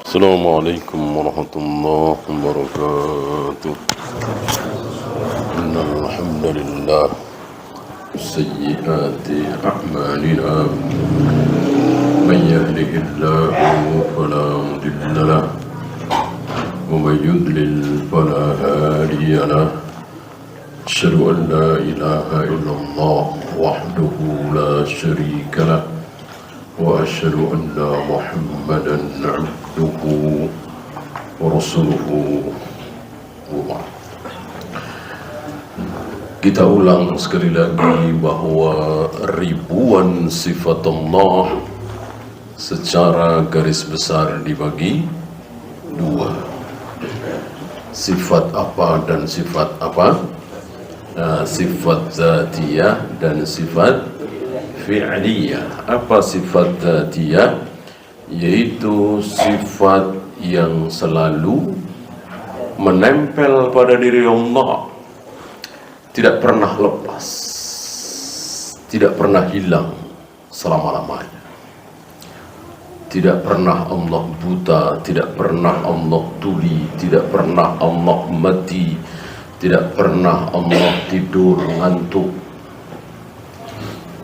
السلام عليكم ورحمة الله وبركاته. إن الحمد لله سيئات أعمالنا من يهده الله فلا مضل له ومن يضلل فلا هادي له أشهد أن لا إله إلا الله وحده لا شريك له وأشهد أن محمدا عبده ورسوله. Kita ulang sekali lagi bahwa ribuan sifat Allah secara garis besar dibagi dua. Sifat apa dan sifat apa? Sifat zatiyah dan sifat fi'liyah. Apa sifat zatiyah? Yaitu sifat yang selalu menempel pada diri Allah, tidak pernah lepas, tidak pernah hilang selama-lamanya. Tidak pernah Allah buta, tidak pernah Allah tuli, tidak pernah Allah mati, tidak pernah Allah tidur ngantuk.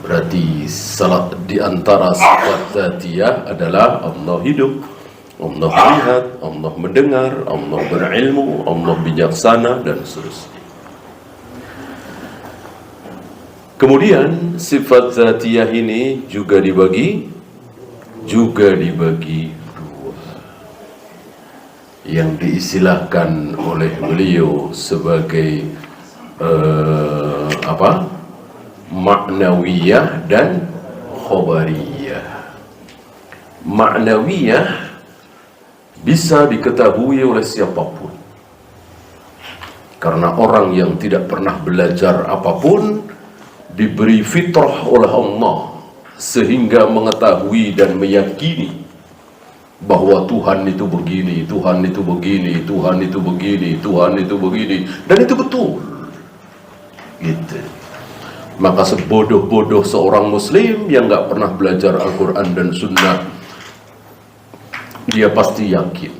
Berarti salah di antara sifat zatiyah adalah Allah hidup, Allah melihat, Allah mendengar, Allah berilmu, Allah bijaksana, dan seterusnya. Kemudian sifat zatiyah ini juga dibagi dua, yang diistilahkan oleh beliau sebagai ma'nawiyah dan khobariyah. Ma'nawiyah bisa diketahui oleh siapapun, karena orang yang tidak pernah belajar apapun diberi fitrah oleh Allah sehingga mengetahui dan meyakini bahwa Tuhan itu begini, Tuhan itu begini, Tuhan itu begini, Tuhan itu begini, dan itu betul. Gitu. Maka sebodoh-bodoh seorang muslim yang gak pernah belajar Al-Quran dan Sunnah, dia pasti yakin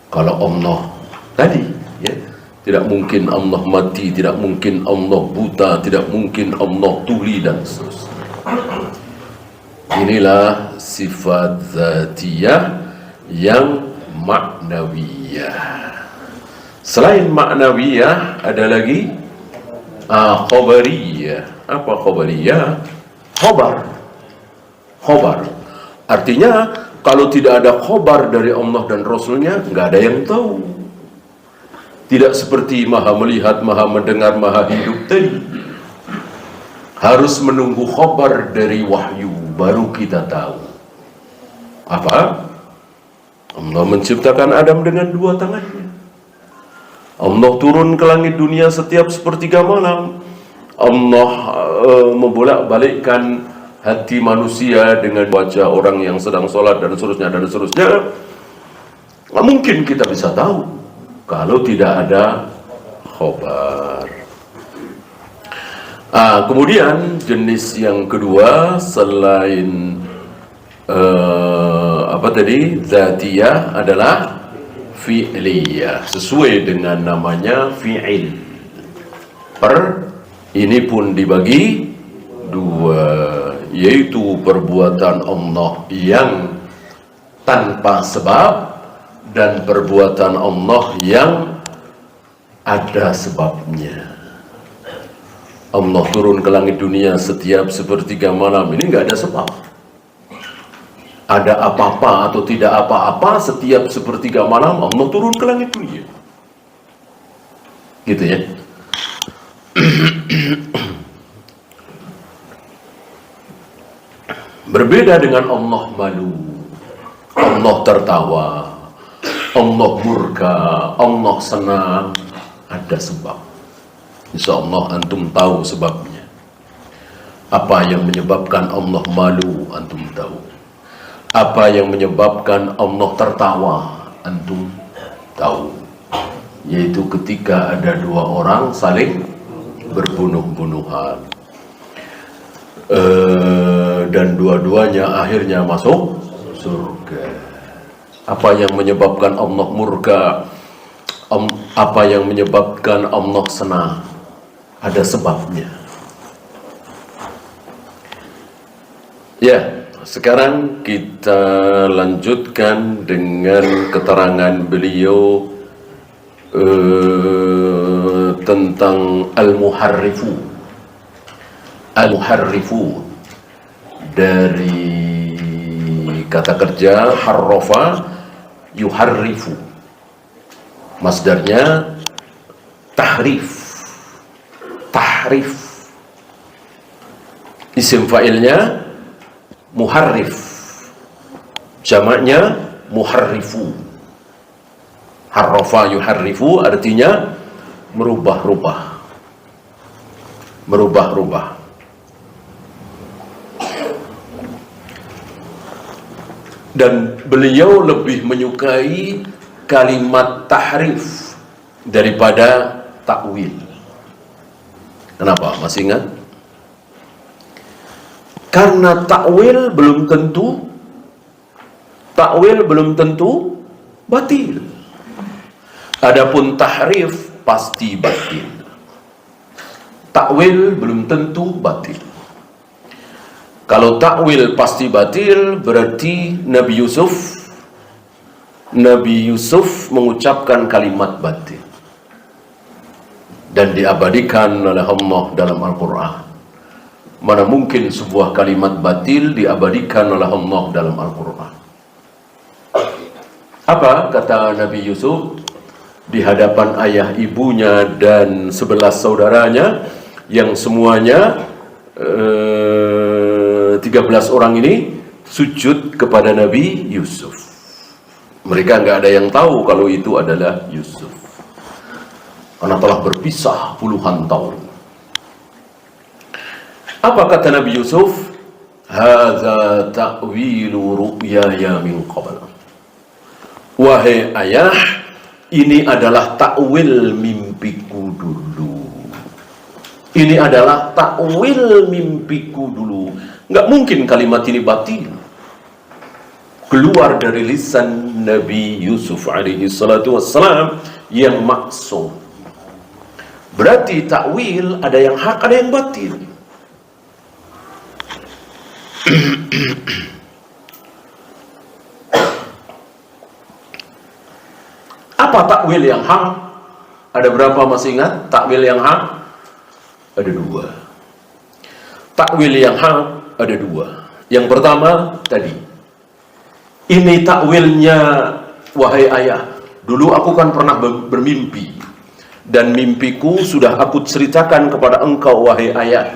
kalau Allah tadi, ya, tidak mungkin Allah mati, tidak mungkin Allah buta, tidak mungkin Allah tuli, dan seterusnya. Inilah sifat zatiyah yang ma'nawiyah. Selain ma'nawiyah ada lagi khobariyah. Apa khobariyah? Khobar. Artinya kalau tidak ada khobar dari Allah dan Rasulnya, nggak ada yang tahu. Tidak seperti maha melihat, maha mendengar, maha hidup tadi. Harus menunggu khobar dari wahyu, baru kita tahu. Apa? Allah menciptakan Adam dengan dua tangannya. Allah turun ke langit dunia setiap sepertiga malam. Allah membolak-balikkan hati manusia dengan wajah orang yang sedang sholat, dan seterusnya, dan seterusnya. Nggak mungkin kita bisa tahu kalau tidak ada khobar. Kemudian jenis yang kedua selain zatiyah adalah fi'liyah, sesuai dengan namanya fi'il. Ini pun dibagi dua, yaitu perbuatan Allah yang tanpa sebab dan perbuatan Allah yang ada sebabnya. Allah turun ke langit dunia setiap sepertiga malam, ini nggak ada sebab. Ada apa-apa atau tidak apa-apa, setiap sepertiga malam Allah turun ke langit dunia. Gitu ya. Berbeda dengan Allah malu, Allah tertawa, Allah murka, Allah senang, ada sebab. Insya Allah antum tahu sebabnya. Apa yang menyebabkan Allah malu, antum tahu. Apa yang menyebabkan Allah tertawa, antum tahu. Yaitu ketika ada dua orang saling berbunuh-bunuhan, dan dua-duanya akhirnya masuk surga. Apa yang menyebabkan Allah murka? Apa yang menyebabkan Allah senang? Ada sebabnya. Ya, sekarang kita lanjutkan dengan keterangan beliau tentang al-muharrifu. Al-muharrifu dari kata kerja harrafa yuharrifu, masdarnya tahrif. Tahrif, isim fa'ilnya muharrif, jamaknya muharrifu. Harrafa yuharrifu artinya merubah-rubah. Merubah-rubah. Dan beliau lebih menyukai kalimat tahrif daripada takwil. Kenapa? Masih ingat? Karena takwil belum tentu batil. Adapun tahrif pasti batil. Takwil belum tentu batil. Kalau takwil pasti batil, berarti Nabi Yusuf mengucapkan kalimat batil dan diabadikan oleh Allah dalam Al-Quran. Mana mungkin sebuah kalimat batil diabadikan oleh Allah dalam Al-Quran? Apa kata Nabi Yusuf di hadapan ayah ibunya dan 11 saudaranya yang semuanya 13 orang ini sujud kepada Nabi Yusuf? Mereka nggak ada yang tahu kalau itu adalah Yusuf, karena telah berpisah puluhan tahun. Apa kata Nabi Yusuf? Hadza ta'wilu ru'yaya min qabl. Wahai ayah, ini adalah takwil mimpiku dulu. Ini adalah takwil mimpiku dulu. Nggak mungkin kalimat ini batil keluar dari lisan Nabi Yusuf alaihi salatu wassalam yang maksum. Berarti takwil ada yang hak, ada yang batil. Apa takwil yang hak? Ada berapa, masih ingat? Takwil yang hak ada 2. Takwil yang hak ada 2. Yang pertama tadi, ini takwilnya, wahai ayah, dulu aku kan pernah bermimpi, dan mimpiku sudah aku ceritakan kepada engkau, wahai ayah.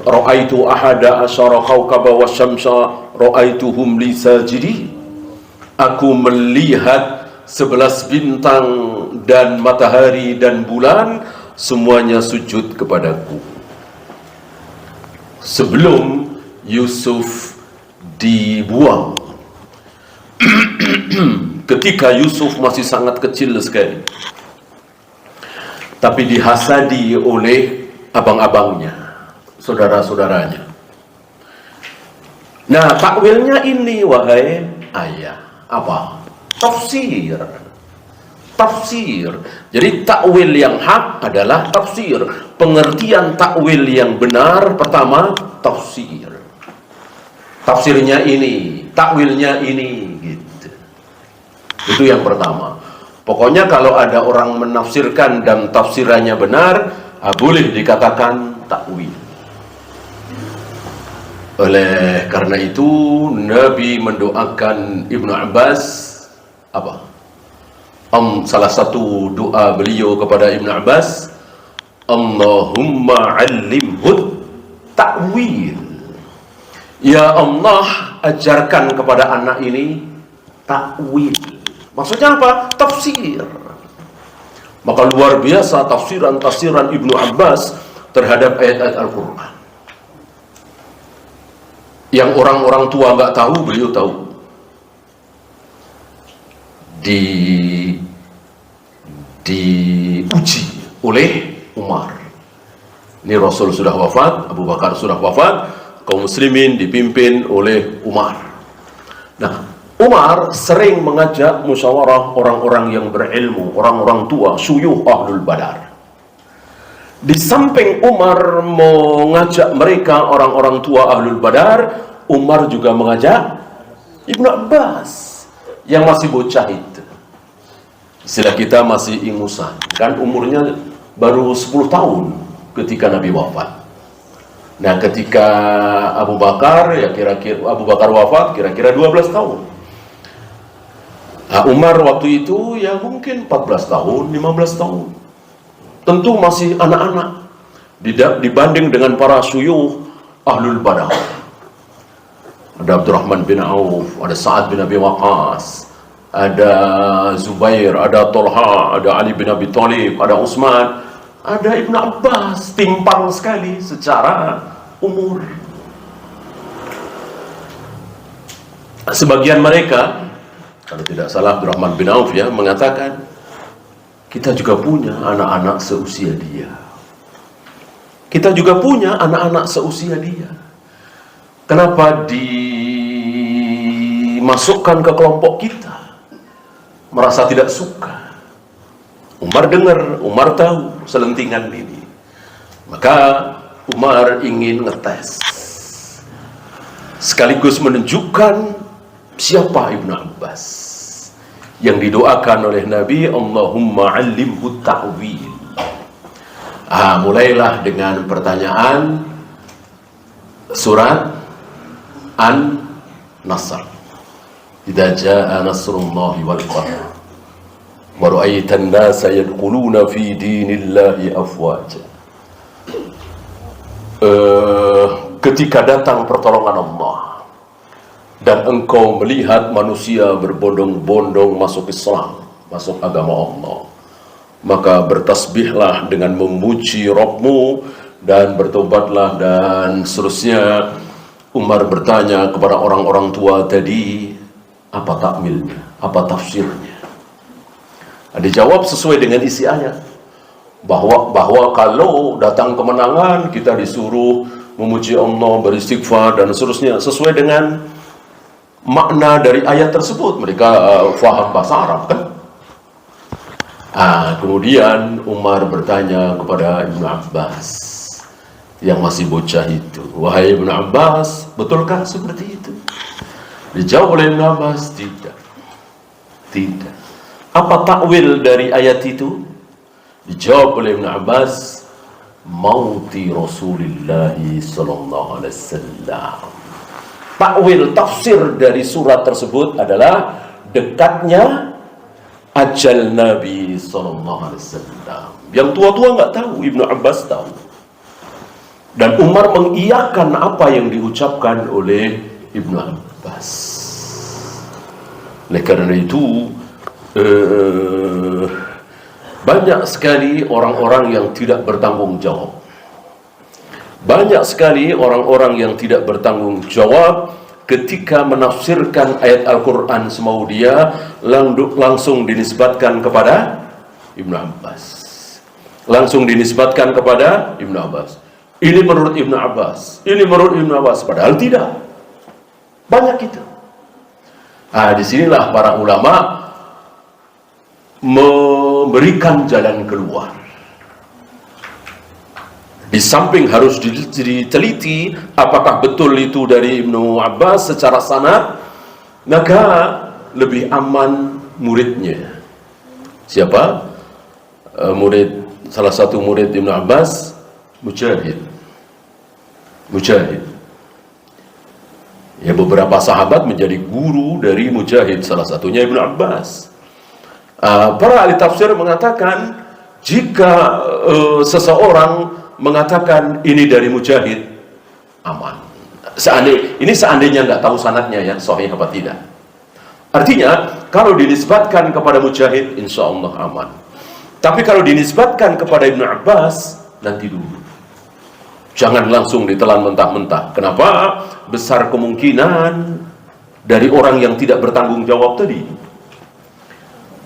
Ra'aitu ahada asyara kawkaba wasyamsa ra'aituhum li sajidi. Aku melihat 11 bintang dan matahari dan bulan, semuanya sujud kepadaku. Sebelum Yusuf dibuang, ketika Yusuf masih sangat kecil sekali, tapi dihasadi oleh abang-abangnya, saudara-saudaranya. Nah, takwilnya ini, wahai ayah, apa? Tafsir. Tafsir. Jadi takwil yang hak adalah tafsir. Pengertian takwil yang benar pertama tafsir. Tafsirnya ini, takwilnya ini, gitu. Itu yang pertama. Pokoknya kalau ada orang menafsirkan dan tafsirannya benar, boleh dikatakan takwil. Oleh karena itu Nabi mendoakan Ibnu Abbas apa? Salah satu doa beliau kepada Ibnu Abbas, Allahumma 'allimhu ta'wil. Ya Allah, ajarkan kepada anak ini takwil. Maksudnya apa? Tafsir. Maka luar biasa tafsiran Ibnu Abbas terhadap ayat-ayat Al-Quran. Yang orang-orang tua nggak tahu, beliau tahu. Diuji oleh Umar. Ini Rasul sudah wafat, Abu Bakar sudah wafat, kaum muslimin dipimpin oleh Umar. Nah, Umar sering mengajak musyawarah orang-orang yang berilmu, orang-orang tua, syuyukh ahlul badar. Di samping Umar mengajak mereka orang-orang tua ahlul badar, Umar juga mengajak Ibnu Abbas yang masih bocah itu. Istilah kita masih ingusan, kan umurnya baru 10 tahun ketika Nabi wafat. Nah, ketika Abu Bakar wafat kira-kira 12 tahun. Nah, Umar waktu itu ya mungkin 14 tahun, 15 tahun. Tentu masih anak-anak dibanding dengan para syuyukh ahlul badar. Ada Abdurrahman bin Auf, ada Sa'ad bin Abi Waqqas, ada Zubair, ada Tolha, ada Ali bin Abi Thalib, ada Utsman, ada Ibnu Abbas. Timpang sekali secara umur. Sebagian mereka, kalau tidak salah Abdurrahman bin Auf ya, mengatakan kita juga punya anak-anak seusia dia. Kita juga punya anak-anak seusia dia. Kenapa dimasukkan ke kelompok kita? Merasa tidak suka. Umar dengar, Umar tahu selentingan ini. Maka Umar ingin ngetes, sekaligus menunjukkan siapa Ibnu Abbas yang didoakan oleh Nabi, Allahumma 'allimhu ta'wil. Mulailah dengan pertanyaan surat An-Nasr. Idza jaa nasrullahi wal fath wa ra'aitan nasa yadkhuluna fi dinillahi afwaja. Ketika datang pertolongan Allah dan engkau melihat manusia berbondong-bondong masuk Islam, masuk agama Allah, maka bertasbihlah dengan memuji Rabbmu dan bertobatlah, dan seterusnya. Umar bertanya kepada orang-orang tua tadi, apa takwilnya, apa tafsirnya? Dijawab sesuai dengan isi ayat, bahwa kalau datang kemenangan kita disuruh memuji Allah, beristighfar dan seterusnya, sesuai dengan makna dari ayat tersebut. Mereka faham bahasa Arab kan? Kemudian Umar bertanya kepada Ibnu Abbas yang masih bocah itu, wahai Ibnu Abbas, betulkah seperti itu? Dijawab oleh Ibnu Abbas, tidak. Apa takwil dari ayat itu? Dijawab oleh Ibnu Abbas, mauti Rasulullah sallallahu alaihi wasallam. Takwil, tafsir dari surat tersebut adalah dekatnya ajal Nabi sallallahu alaihi wasallam. Yang tua-tua nggak tahu, Ibnu Abbas tahu. Dan Umar mengiyakan apa yang diucapkan oleh Ibnu Abbas. Oleh karena itu, banyak sekali orang-orang yang tidak bertanggung jawab. Banyak sekali orang-orang yang tidak bertanggung jawab ketika menafsirkan ayat Al-Quran semau dia, langsung dinisbatkan kepada Ibnu Abbas. Langsung dinisbatkan kepada Ibnu Abbas. Ini menurut Ibnu Abbas, ini menurut Ibnu Abbas, padahal tidak. Banyak itu. Disinilah para ulama memberikan jalan keluar. Di samping harus diteliti apakah betul itu dari Ibnu Abbas secara sanad, maka lebih aman muridnya. Siapa? Salah satu murid Ibnu Abbas, Mujahid. Ya, beberapa sahabat menjadi guru dari Mujahid, salah satunya Ibnu Abbas. Para ahli tafsir mengatakan jika seseorang mengatakan ini dari Mujahid, aman. Seandainya nggak tahu sanadnya ya, sahih apa tidak. Artinya kalau dinisbatkan kepada Mujahid, insya Allah aman. Tapi kalau dinisbatkan kepada Ibnu Abbas, nanti dulu. Jangan langsung ditelan mentah-mentah. Kenapa? Besar kemungkinan dari orang yang tidak bertanggung jawab tadi.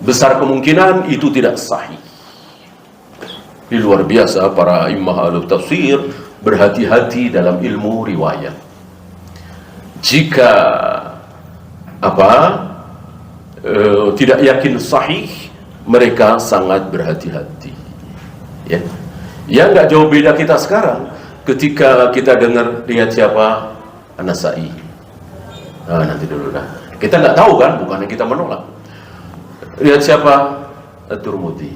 Besar kemungkinan itu tidak sahih. Ini luar biasa para imam ahli tafsir berhati-hati dalam ilmu riwayat. jika tidak yakin sahih, mereka sangat berhati-hati. Ya nggak jauh beda kita sekarang ketika kita dengar, lihat siapa An-Nasa'i. Nanti dulu dah. Kita nggak tahu kan, bukannya kita menolak. Lihat siapa At-Tirmidzi.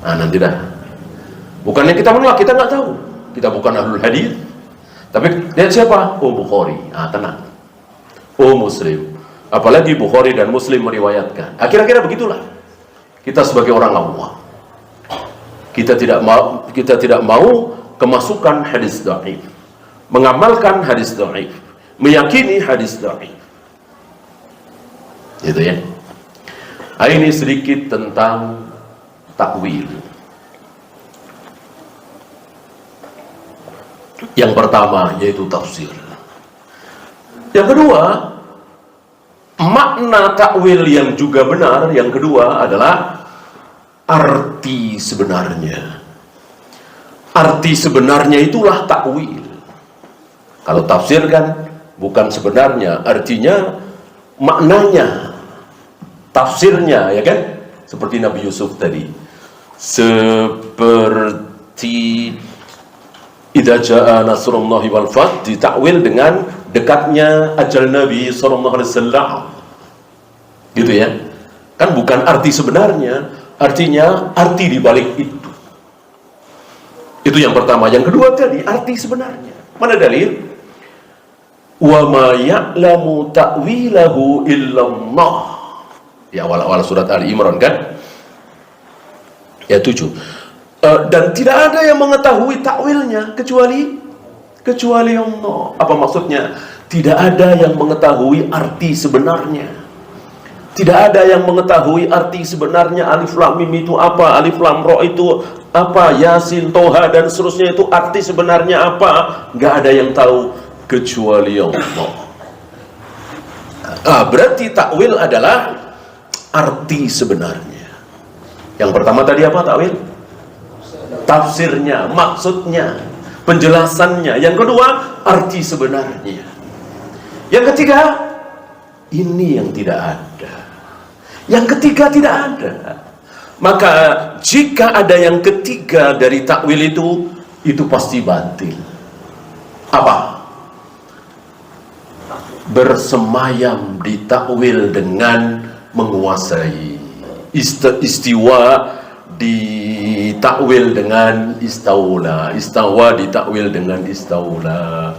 Nanti dah. Bukannya kita menolak, kita nggak tahu. Kita bukan ahlul hadis. Tapi lihat siapa? Bukhari. Tenang. Muslim. Apalagi Bukhari dan Muslim meriwayatkan. Kira-kira begitulah. Kita sebagai orang awam, kita tidak mau kemasukan hadis dhaif, mengamalkan hadis dhaif, meyakini hadis dhaif. Gitu ya. Ini sedikit tentang takwil. Yang pertama yaitu tafsir. Yang kedua, makna takwil yang juga benar. Yang kedua adalah arti sebenarnya. Arti sebenarnya itulah takwil. Kalau tafsir kan bukan sebenarnya, artinya maknanya, tafsirnya, ya kan? Seperti Nabi Yusuf tadi. Seperti idza jaa nasrullahi wal fath, ditakwil dengan dekatnya ajal Nabi sallallahu alaihi wasallam. Gitu ya. Kan bukan arti sebenarnya, artinya arti di balik itu. Itu yang pertama. Yang kedua tadi arti sebenarnya. Mana dalil? Wa ma ya'lamu ta'wilahu illallah. Di awal-awal surat Ali Imran kan? Ya 7. Dan tidak ada yang mengetahui takwilnya kecuali Allah. Apa maksudnya? Tidak ada yang mengetahui arti sebenarnya. Tidak ada yang mengetahui arti sebenarnya alif lam mim itu apa, alif lam ra itu apa, yasin, toha dan seterusnya itu arti sebenarnya apa. Nggak ada yang tahu kecuali Allah. Berarti takwil adalah arti sebenarnya. Yang pertama tadi apa takwil? Tafsirnya, maksudnya, penjelasannya. Yang kedua, arti sebenarnya. Yang ketiga, ini yang tidak ada. Yang ketiga tidak ada. Maka jika ada yang ketiga dari takwil itu pasti batil. Apa? Bersemayam di takwil dengan menguasai. Istiwa ditakwil dengan istaula, istawa ditakwil dengan istaula.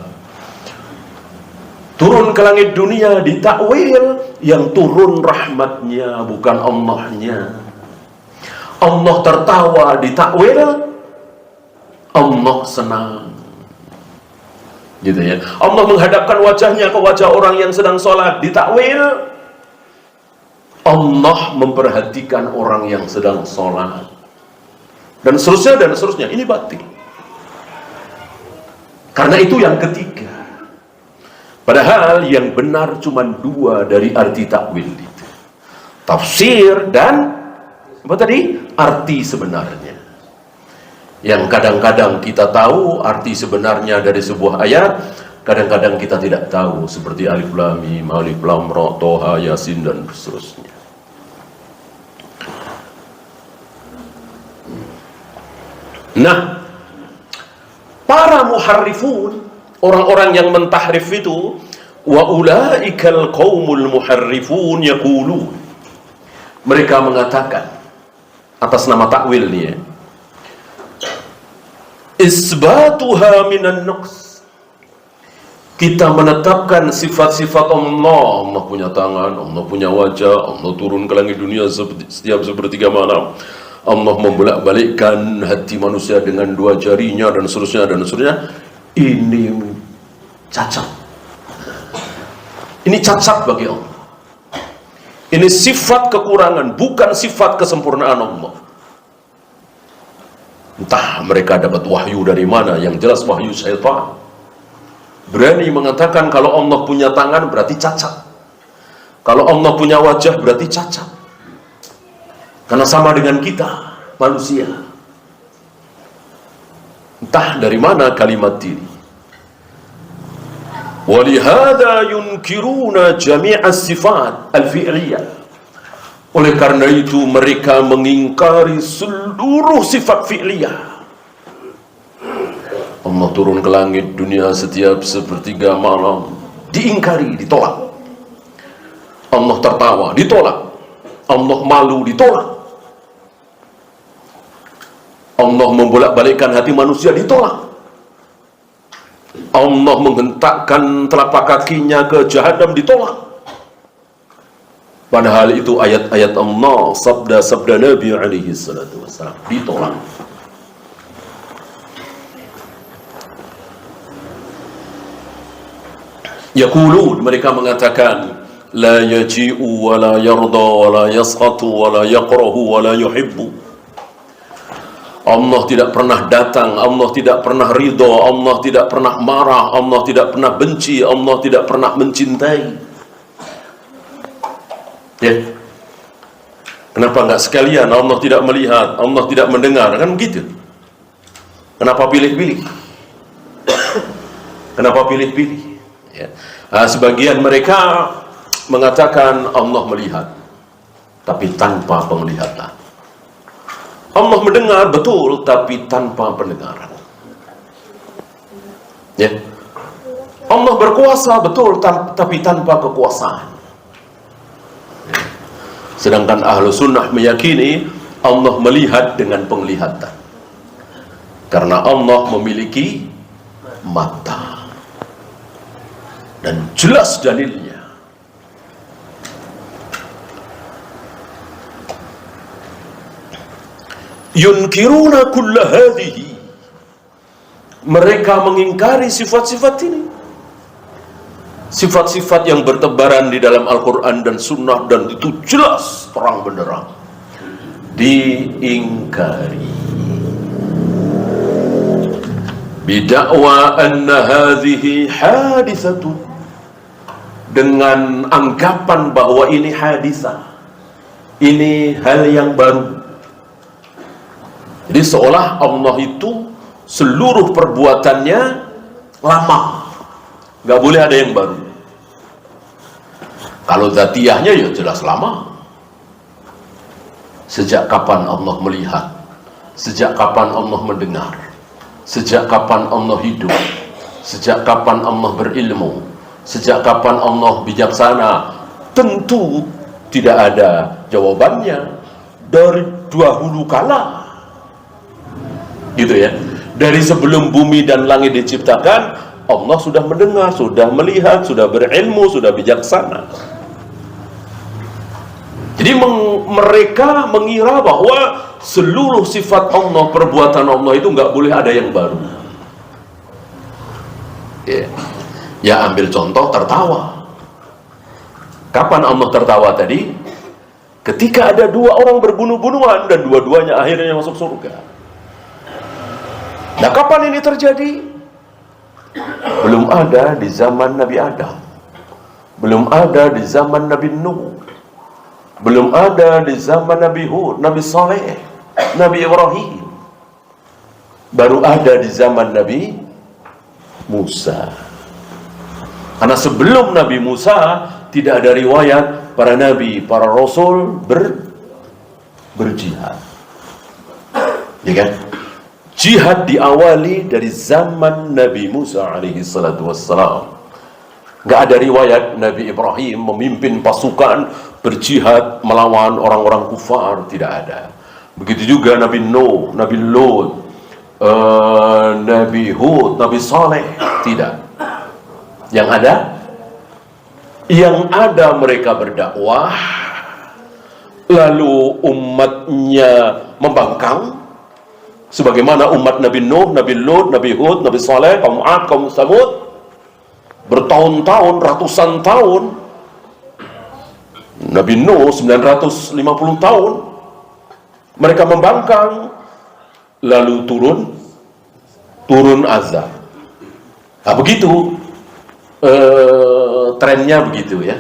Turun ke langit dunia ditakwil yang turun rahmatnya, bukan Allahnya. Allah tertawa ditakwil Allah senang. Gitu ya. Allah menghadapkan wajahnya ke wajah orang yang sedang sholat ditakwil Allah memperhatikan orang yang sedang sholat. Dan seterusnya. Ini batil. Karena itu yang ketiga. Padahal yang benar cuma dua dari arti takwil itu. Tafsir dan apa tadi? Arti sebenarnya. Yang kadang-kadang kita tahu arti sebenarnya dari sebuah ayat, kadang-kadang kita tidak tahu, seperti alif lam mim, alif lam ra, toha, yasin dan seterusnya. Nah, para muharrifun, orang-orang yang mentahrif itu, wa ulaikal qaumul muharrifun yaqulun, mereka mengatakan atas nama takwil nih ya, isbatuha minan naqs, kita menetapkan sifat-sifat Allah. Allah punya tangan, Allah punya wajah, Allah turun ke langit dunia setiap sepertiga malam, Allah membolak-balikkan hati manusia dengan dua jarinya dan seterusnya. Ini cacat. Ini cacat bagi Allah. Ini sifat kekurangan, bukan sifat kesempurnaan Allah. Entah mereka dapat wahyu dari mana, yang jelas wahyu syaitan. Berani mengatakan kalau Allah punya tangan berarti cacat. Kalau Allah punya wajah berarti cacat. Karena sama dengan kita, manusia. Entah dari mana kalimat ini. Walihada yunkiruna jami'as sifat al-fi'liyah. Oleh karena itu mereka mengingkari seluruh sifat fi'liyah. Allah turun ke langit dunia setiap sepertiga malam, diingkari, ditolak. Allah tertawa, ditolak. Allah malu, ditolak. Allah membolak-balikkan hati manusia, ditolak. Allah menghentakkan telapak kakinya ke jahanam, ditolak. Padahal itu ayat-ayat Allah, sabda-sabda Nabi alaihi salatu wassalam, ditolak. Yaqulun, mereka mengatakan, la yaji'u wa la yarda wa la yas'atu wa la yaqrahu wa la yuhibbu. Allah tidak pernah datang, Allah tidak pernah ridha, Allah tidak pernah marah, Allah tidak pernah benci, Allah tidak pernah mencintai. Ya. Kenapa enggak sekalian? Allah tidak melihat, Allah tidak mendengar, kan begitu? Kenapa pilih-pilih? Kenapa pilih-pilih? Ya. Nah, sebagian mereka mengatakan Allah melihat, tapi tanpa penglihatan. Allah mendengar betul, tapi tanpa pendengaran. Ya. Allah berkuasa betul, tapi tanpa kekuasaan. Ya. Sedangkan ahlu sunnah meyakini Allah melihat dengan penglihatan, karena Allah memiliki mata, dan jelas dalilnya. Yunkiruna kulla hadhihi, mereka mengingkari sifat-sifat ini, sifat-sifat yang bertebaran di dalam Al-Quran dan Sunnah, dan itu jelas terang benderang diingkari. Bidakwa anna hadhihi hadisatun, dengan anggapan bahwa ini hadisah, ini hal yang baru. Jadi seolah Allah itu seluruh perbuatannya lama, nggak boleh ada yang baru. Kalau dzatiyahnya ya jelas lama. Sejak kapan Allah melihat? Sejak kapan Allah mendengar? Sejak kapan Allah hidup? Sejak kapan Allah berilmu? Sejak kapan Allah bijaksana? Tentu tidak ada jawabannya dari dahulu kala. Gitu ya. Dari sebelum bumi dan langit diciptakan, Allah sudah mendengar, sudah melihat, sudah berilmu, sudah bijaksana. Jadi mereka mengira bahwa seluruh sifat Allah, perbuatan Allah itu nggak boleh ada yang baru. Ya, ambil contoh tertawa. Kapan Allah tertawa tadi? Ketika ada dua orang berbunuh-bunuhan dan dua-duanya akhirnya masuk surga. Nah, kapan ini terjadi? Belum ada di zaman Nabi Adam, belum ada di zaman Nabi Nuh, belum ada di zaman Nabi Hud, Nabi Saleh, Nabi Ibrahim. Baru ada di zaman Nabi Musa. Karena sebelum Nabi Musa tidak ada riwayat para nabi, para rasul berjihad. Ya kan? Jihad diawali dari zaman Nabi Musa alaihi salatu wassalam. Gak ada riwayat Nabi Ibrahim memimpin pasukan berjihad melawan orang-orang kufar, tidak ada. Begitu juga Nabi Nuh, Nabi Lut, Nabi Hud, Nabi Saleh, tidak. Yang ada mereka berdakwah, lalu umatnya membangkang, sebagaimana umat Nabi Nuh, Nabi Lut, Nabi Hud, Nabi Saleh, kaum Ad, kaum Samud, bertahun-tahun, ratusan tahun. Nabi Nuh 950 tahun mereka membangkang, lalu turun azab. Nah, begitu trennya begitu ya.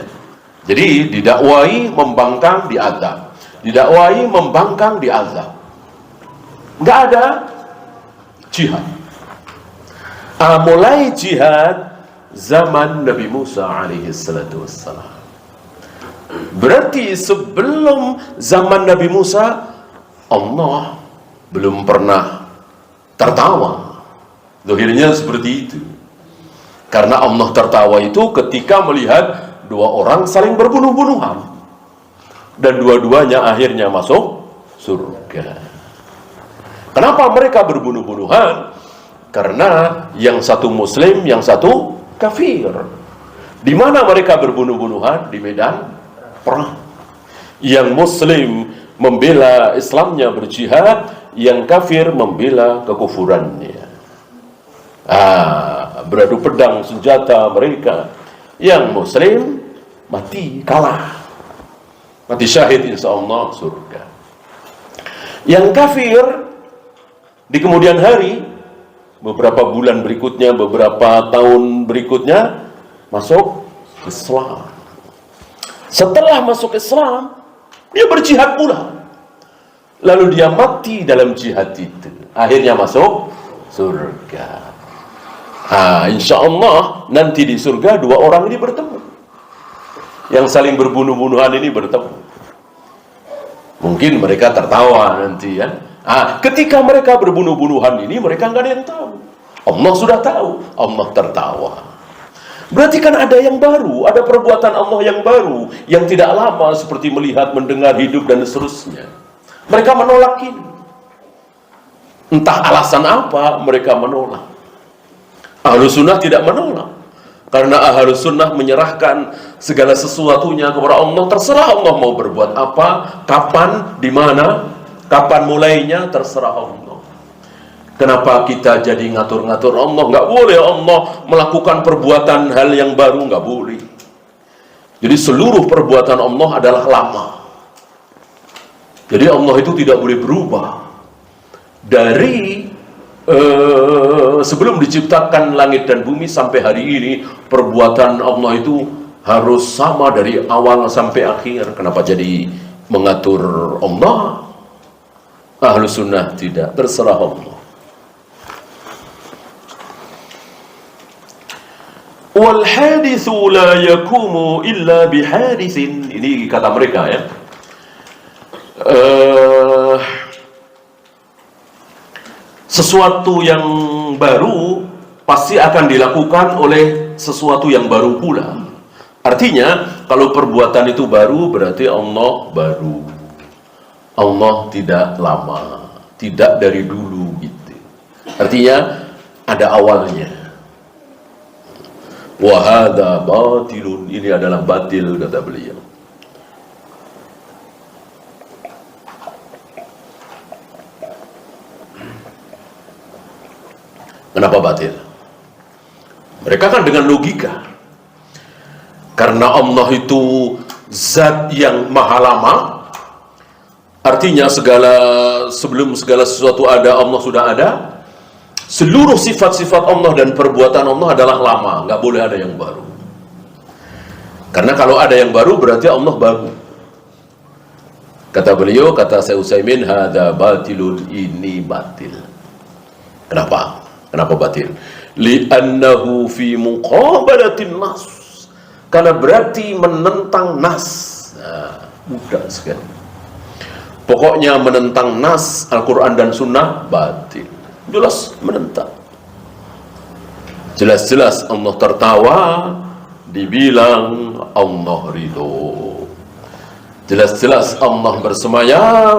Jadi didakwai membangkang, diazab, didakwai membangkang, diazab. Nggak ada jihad. Mulai jihad zaman Nabi Musa alaihi salatu wassalam. Berarti sebelum zaman Nabi Musa, Allah belum pernah tertawa. Zahirnya seperti itu. Karena Allah tertawa itu ketika melihat dua orang saling berbunuh-bunuhan. Dan dua-duanya akhirnya masuk surga. Kenapa mereka berbunuh-bunuhan? Karena yang satu muslim, yang satu kafir. Di mana mereka berbunuh-bunuhan? Di medan perang. Yang muslim membela Islamnya berjihad, yang kafir membela kekufurannya. Beradu pedang senjata mereka. Yang muslim mati, kalah, mati syahid, insya Allah surga. Yang kafir di kemudian hari, beberapa bulan berikutnya, beberapa tahun berikutnya, masuk Islam. Setelah masuk Islam, dia berjihad pula. Lalu dia mati dalam jihad itu. Akhirnya masuk surga. Insya Allah nanti di surga dua orang ini bertemu. Yang saling berbunuh-bunuhan ini bertemu. Mungkin mereka tertawa nanti ya. Ketika mereka berbunuh-bunuhan ini, mereka nggak ada yang tahu. Allah sudah tahu. Allah tertawa. Berarti kan ada yang baru, ada perbuatan Allah yang baru, yang tidak lama seperti melihat, mendengar, hidup, dan seterusnya. Mereka menolak ini. Entah alasan apa mereka menolak. Ahlus sunnah tidak menolak. Karena Ahlus sunnah menyerahkan segala sesuatunya kepada Allah. Terserah Allah mau berbuat apa, kapan, di mana, kapan mulainya, terserah Allah. Kenapa kita jadi ngatur-ngatur Allah? Nggak boleh Allah melakukan perbuatan hal yang baru, nggak boleh. Jadi seluruh perbuatan Allah adalah lama. Jadi Allah itu tidak boleh berubah. Dari sebelum diciptakan langit dan bumi sampai hari ini, perbuatan Allah itu harus sama dari awal sampai akhir. Kenapa jadi mengatur Allah? Ahlus sunnah tidak, terserah Allah. Wal hadithu la yakumu illa bihadithin. Ini kata mereka ya. Sesuatu yang baru pasti akan dilakukan oleh sesuatu yang baru pula. Artinya kalau perbuatan itu baru berarti Allah baru. Allah tidak lama, tidak dari dulu gitu. Artinya ada awalnya. Wahada batilun, ini adalah batil kata beliau. Kenapa batil? Mereka kan dengan logika. Karena Allah itu zat yang maha lama. Artinya sebelum segala sesuatu ada, Allah sudah ada. Seluruh sifat-sifat Allah dan perbuatan Allah adalah lama, nggak boleh ada yang baru. Karena kalau ada yang baru berarti Allah baru. Kata beliau, kata Syekh Utsaimin, hada batilun, ini batil. Kenapa? Kenapa batil? Li'annahu fi muqabalatin nas. Karena berarti menentang nas. Mudah sekali. Pokoknya menentang nas Al-Quran dan Sunnah batil. Jelas menentang. Jelas-jelas Allah tertawa, dibilang Allah ridho. Jelas-jelas Allah bersemayam,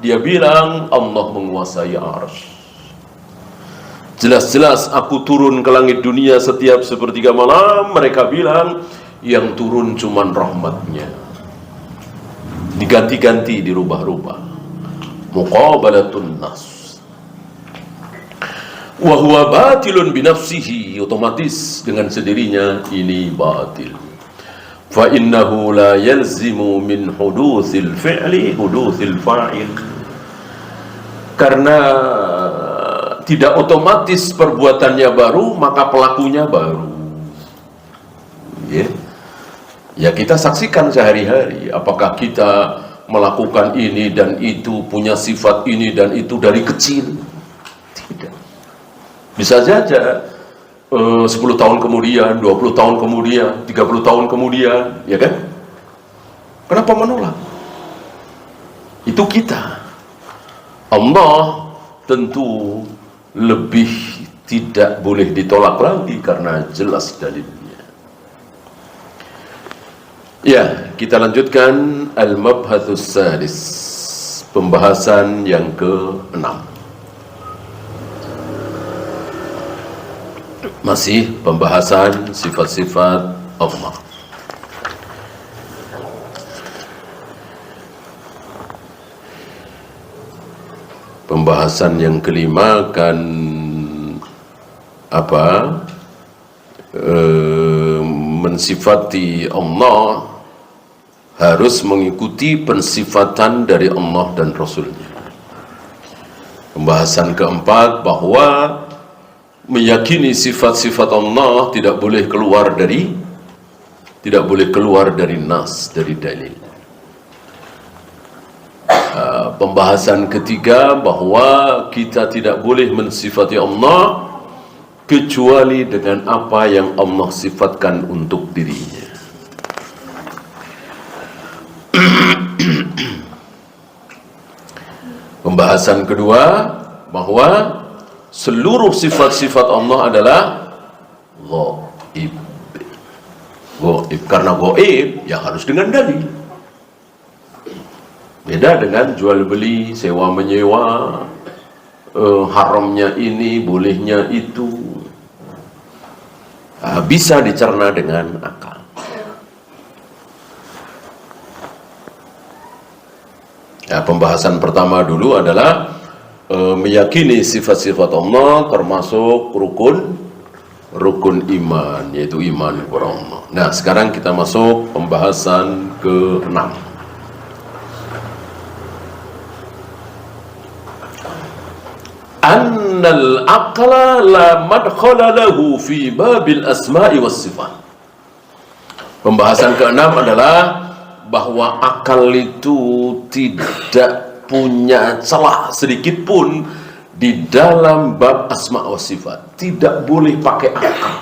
dia bilang Allah menguasai arsy. Jelas-jelas aku turun ke langit dunia setiap sepertiga malam, mereka bilang yang turun cuman rahmatnya. Diganti-ganti, dirubah-rubah. Muqabalatun nas. Wa huwa batilun binafsihi, otomatis dengan sendirinya ini batil. Fa innahu la yalzimu min hudutsil fi'li hudutsil fa'il. Karena tidak otomatis perbuatannya baru maka pelakunya baru. Ya kita saksikan sehari-hari, apakah kita melakukan ini dan itu, punya sifat ini dan itu dari kecil. Tidak. Bisa saja 10 tahun kemudian, 20 tahun kemudian, 30 tahun kemudian, ya kan? Kenapa menolak? Itu kita. Allah tentu lebih tidak boleh ditolak lagi karena jelas dalilnya. Ya, kita lanjutkan al-mabhatsus sadis, pembahasan yang ke-6. Masih pembahasan sifat-sifat Allah. Pembahasan yang kelima akan mensifati Allah harus mengikuti pensifatan dari Allah dan Rasulnya. Pembahasan keempat bahwa meyakini sifat-sifat Allah tidak boleh keluar dari nas, dari dalil. Pembahasan ketiga bahwa kita tidak boleh mensifati Allah kecuali dengan apa yang Allah sifatkan untuk dirinya. Pembahasan kedua bahwa seluruh sifat-sifat Allah adalah ghaib. Ghaib, karena ghaib ya harus dengan dalil. Beda dengan jual beli, sewa menyewa, haramnya ini, bolehnya itu. Bisa dicerna dengan akal. Ya, pembahasan pertama dulu adalah meyakini sifat-sifat Allah termasuk rukun iman, yaitu iman kepada Allah. Nah, sekarang kita masuk pembahasan ke-6. Annal aqla la madkhala lahu fi babil asma'i was sifat. Pembahasan ke-6 adalah bahwa akal itu tidak punya celah sedikit pun di dalam bab asma wa sifat. Tidak boleh pakai akal.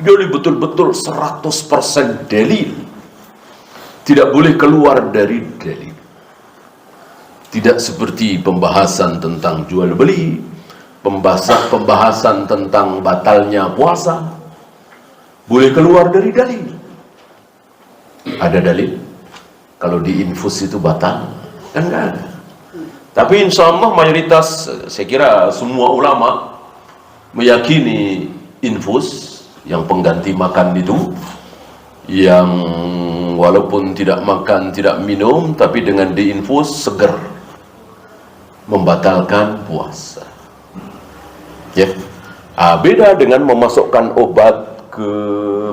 Jadi betul-betul 100% dalil. Tidak boleh keluar dari dalil. Tidak seperti pembahasan tentang jual beli, pembahasan tentang batalnya puasa. Boleh keluar dari dalil. Ada dalil kalau diinfus itu batal? Kan enggak ada. Tapi insya Allah mayoritas, saya kira semua ulama meyakini infus yang pengganti makan itu, yang walaupun tidak makan tidak minum tapi dengan diinfus seger, membatalkan puasa. Ya, beda dengan memasukkan obat ke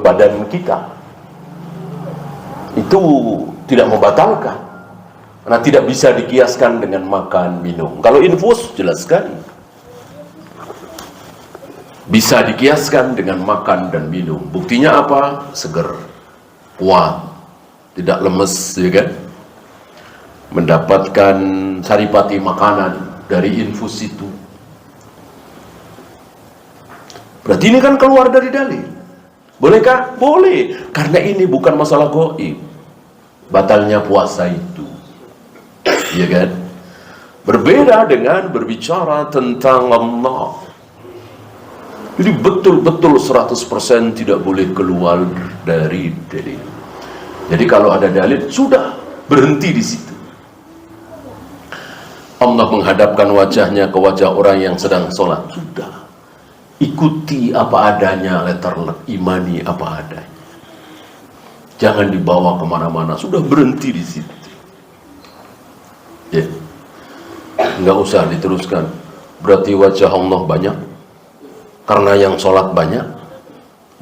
badan kita. Itu tidak membatalkan, karena tidak bisa dikiaskan dengan makan minum. Kalau infus jelas sekali bisa dikiaskan dengan makan dan minum. Buktinya apa? Seger, kuat, tidak lemes, ya kan? Mendapatkan saripati makanan dari infus itu. Berarti ini kan keluar dari dalil. Bolehkah? Boleh, karena ini bukan masalah gaib. Batalnya puasa itu, ya kan? Berbeda dengan berbicara tentang Allah. Jadi betul-betul 100% tidak boleh keluar dari dalil. Jadi kalau ada dalil, sudah berhenti di situ. Allah menghadapkan wajahnya ke wajah orang yang sedang sholat, sudah. Ikuti apa adanya, imani apa adanya. Jangan dibawa kemana-mana, sudah berhenti di situ. Ya, nggak usah diteruskan. Berarti wajah Allah banyak, karena yang sholat banyak.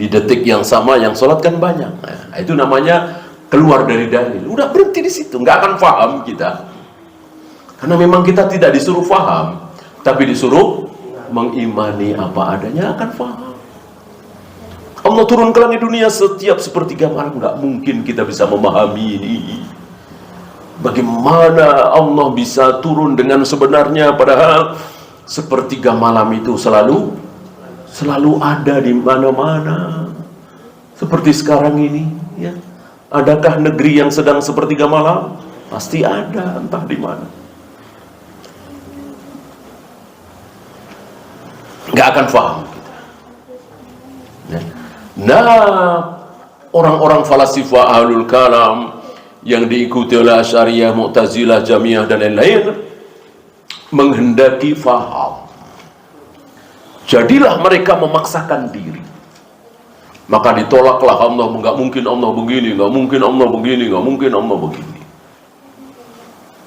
Di detik yang sama yang sholat kan banyak. Nah, itu namanya keluar dari dalil. Udah berhenti di situ, nggak akan paham kita. Karena memang kita tidak disuruh paham, tapi disuruh mengimani apa adanya, akan paham. Allah turun ke langit dunia setiap sepertiga malam, nggak mungkin kita bisa memahami ini. Bagaimana Allah bisa turun dengan sebenarnya, padahal sepertiga malam itu selalu selalu ada di mana-mana. Seperti sekarang ini, ya. Adakah negeri yang sedang sepertiga malam? Pasti ada, entah di mana. Nggak akan paham kita. Nah, orang-orang falasifah ahlul kalam yang diikuti oleh Asy'ariyah, Mu'tazilah, Jahmiyah dan lain-lain menghendaki faham. Jadilah mereka memaksakan diri. Maka ditolaklah Allah, nggak mungkin Allah begini, nggak mungkin Allah begini, nggak mungkin Allah begini.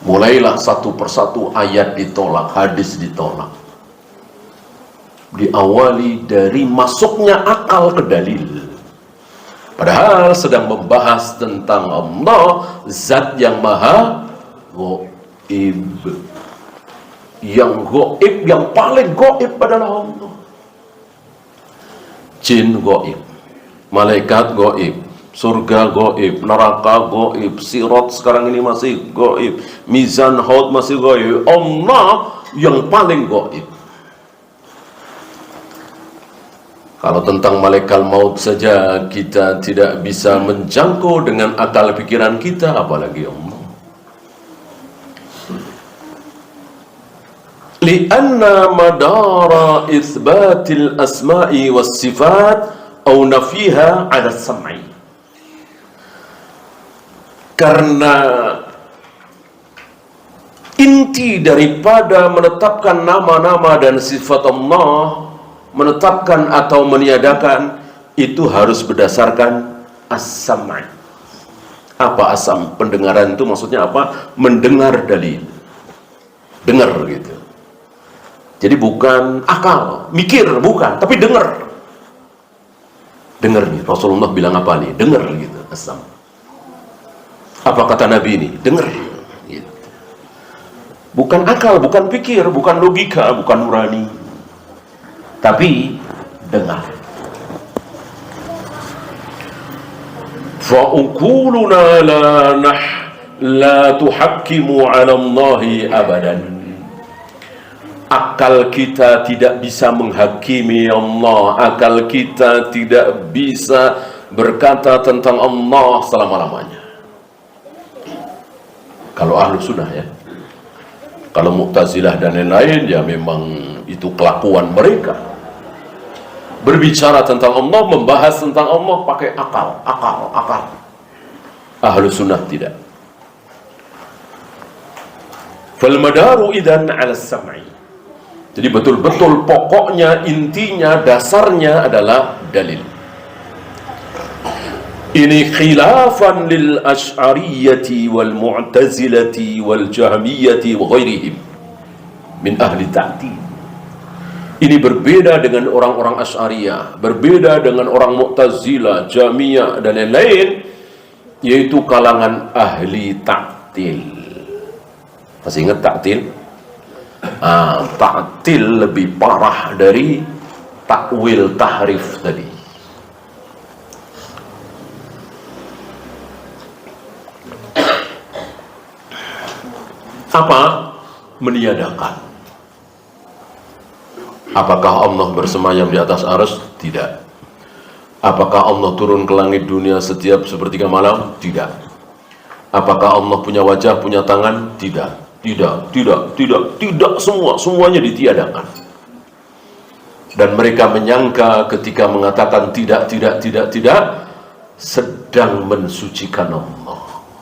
Mulailah satu persatu ayat ditolak, hadis ditolak. Diawali dari masuknya akal ke dalil. Padahal sedang membahas tentang Allah, zat yang maha gaib. Yang gaib, yang paling gaib adalah Allah. Jin gaib, malaikat gaib, surga gaib, neraka gaib, sirat sekarang ini masih gaib, mizan haud masih gaib. Allah yang paling gaib. Kalau tentang malaikat maut saja kita tidak bisa menjangkau dengan akal pikiran kita, apalagi Allah. Lianna madara itsbatil asma'i was sifat aw nafiha 'ala sam'i. Karena inti daripada menetapkan nama-nama dan sifat Allah, menetapkan atau meniadakan, itu harus berdasarkan as-sam'. Apa asam? Pendengaran itu maksudnya apa? Mendengar dalil. Dengar gitu. Jadi bukan akal, mikir, bukan, tapi dengar. Dengar nih, Rasulullah bilang apa nih? Dengar gitu, asam. Apa kata Nabi ini? Dengar gitu. Bukan akal, bukan pikir, bukan logika, bukan nurani, tapi dengar. Fa'ukuluna la tuhakkimu 'ala Allahi abadan. Akal kita tidak bisa menghakimi Allah, akal kita tidak bisa berkata tentang Allah selama-lamanya. Kalau ahlu sunnah ya. Kalau Mu'tazilah dan lain-lain ya memang itu kelakuan mereka. Berbicara tentang Allah, membahas tentang Allah pakai akal. Ahlu sunnah tidak. Fal madaru idzan 'ala as-sam'i. Jadi betul-betul pokoknya, intinya, dasarnya adalah dalil. Ini khilafan lil asy'ariyati wal mu'tazilati wal jahmiyati wa ghairihim min ahli ta'til. Ini berbeda dengan orang-orang Asy'ariyah, berbeda dengan orang Mu'tazilah, Jahmiyah dan lain-lain, yaitu kalangan ahli ta'til. Masih ingat ta'til? Ta'til lebih parah dari takwil tahrif tadi. Apa? Meniadakan. Apakah Allah bersemayam di atas arsy? Tidak. Apakah Allah turun ke langit dunia setiap sepertiga malam? Tidak. Apakah Allah punya wajah, punya tangan? Tidak. Tidak, semuanya ditiadakan. Dan mereka menyangka ketika mengatakan tidak, sedang mensucikan Allah.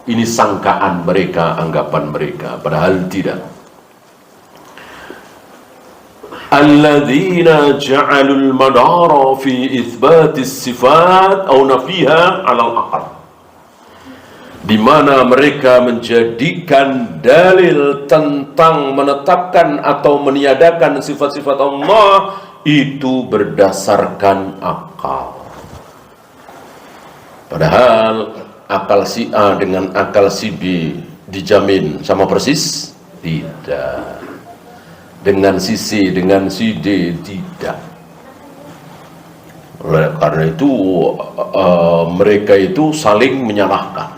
Ini sangkaan mereka, anggapan mereka, padahal tidak. Alladzina ja'alul madara fi itsbatis sifat aw nafiha 'ala al-aql. Di mana mereka menjadikan dalil tentang menetapkan atau meniadakan sifat-sifat Allah itu berdasarkan akal. Padahal akal si A dengan akal si B dijamin sama persis? Tidak. Dengan si C dengan si D tidak. Oleh karena itu mereka itu saling menyalahkan,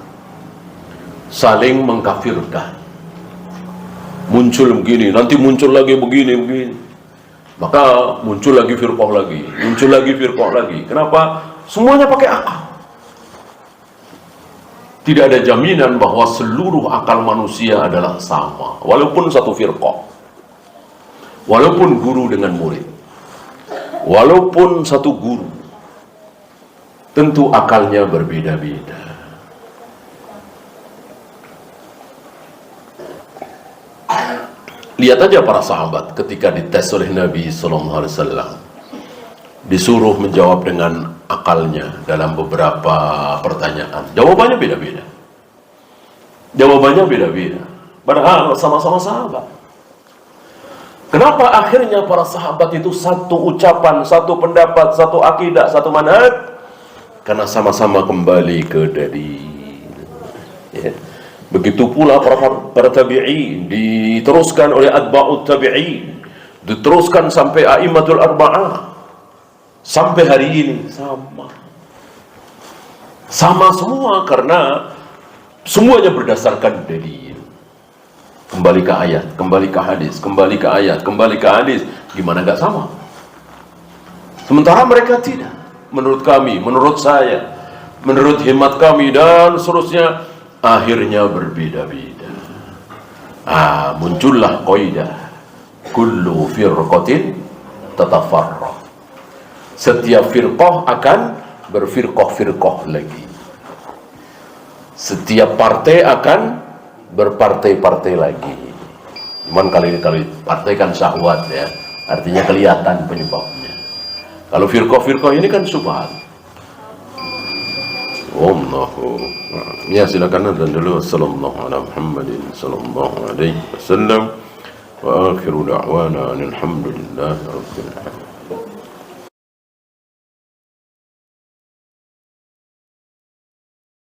saling mengkafirkan. Muncul begini, nanti muncul lagi begini. Maka muncul lagi firqah lagi, muncul lagi firqah lagi. Kenapa? Semuanya pakai akal. Tidak ada jaminan bahwa seluruh akal manusia adalah sama, walaupun satu firqah, walaupun guru dengan murid, walaupun satu guru, tentu akalnya berbeda-beda. Lihat aja para sahabat ketika dites oleh Nabi SAW, disuruh menjawab dengan akalnya dalam beberapa pertanyaan. Jawabannya beda-beda. Jawabannya beda-beda. Padahal sama-sama sahabat. Kenapa akhirnya para sahabat itu satu ucapan, satu pendapat, satu akidah, satu manhaj? Karena sama-sama kembali ke dalil. Ya. Begitu pula para tabi'in, diteruskan oleh atba'ut tabi'in, diteruskan sampai a'immatul arba'ah, sampai hari ini sama semua, karena semuanya berdasarkan dalil. Kembali ke ayat, kembali ke hadis, kembali ke ayat, kembali ke hadis. Gimana gak sama? Sementara mereka tidak. Menurut kami, menurut saya, menurut hemat kami, dan seterusnya, akhirnya berbeda-beda. Muncullah qaidah, kullu firqatin tatafarraq. Setiap firqah akan berfirqah-firqah lagi. Setiap partai akan berpartai-partai lagi. Cuman kali partai kan syahwat ya, artinya kelihatan penyebabnya. Kalau firqah-firqah ini kan subhat. Wallahu. Ya, silakan dan dulu. Sallallahu ala Muhammadin sallallahu alaihi wasallam wa akhiru da'wana alhamdulillahi rabbil alamin.